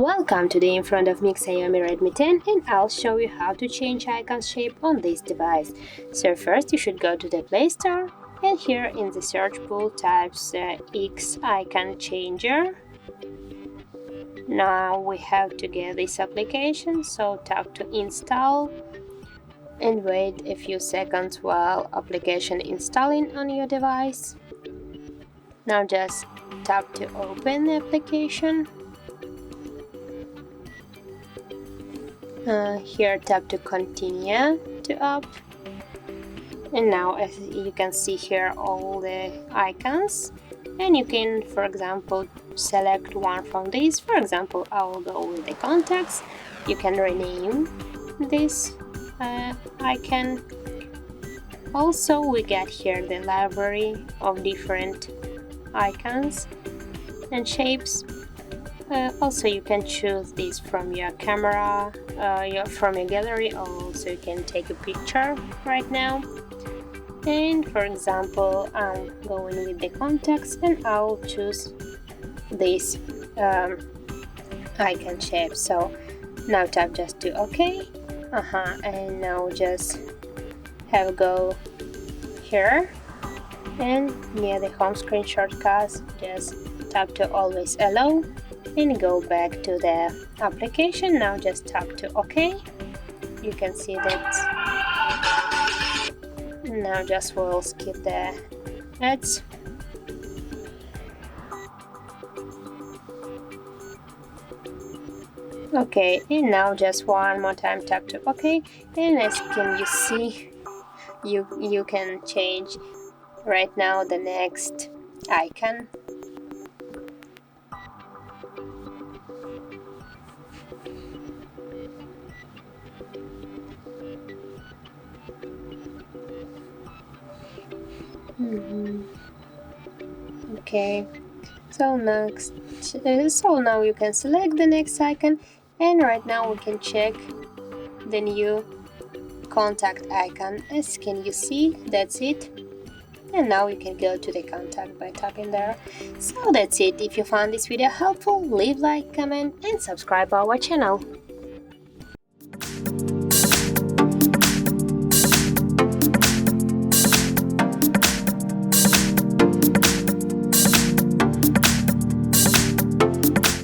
Welcome today in front of me XIAOMI Redmi 10 and I'll show you how to change icon shape on this device. So first you should go to the Play Store and here in the search pool type X icon changer. Now we have to get this application, so tap to install and wait a few seconds while application installing on your device. Now just tap to open the application. Here tap to continue to up, and now as you can see here all the icons, and you can, for example, select one from these. For example, I will go with the contacts. You can rename this icon. Also we get here the library of different icons and shapes. Also you can choose this from your camera, from your gallery. Also you can take a picture right now. And for example, I'm going with the contacts and I'll choose this icon shape. So now tap just to OK. And now just have a go here, and near the home screen shortcuts just tap to always allow and go back to the application. Now just tap to OK. You can see that now just we'll skip the ads. Okay, and now just one more time tap to OK, and as can you see, you can change right now the next icon. Okay, so now you can select the next icon, and right now we can check the new contact icon. As can you see, that's it. And now you can go to the contact by tapping there. So that's it. If you found this video helpful, leave like, comment and subscribe our channel.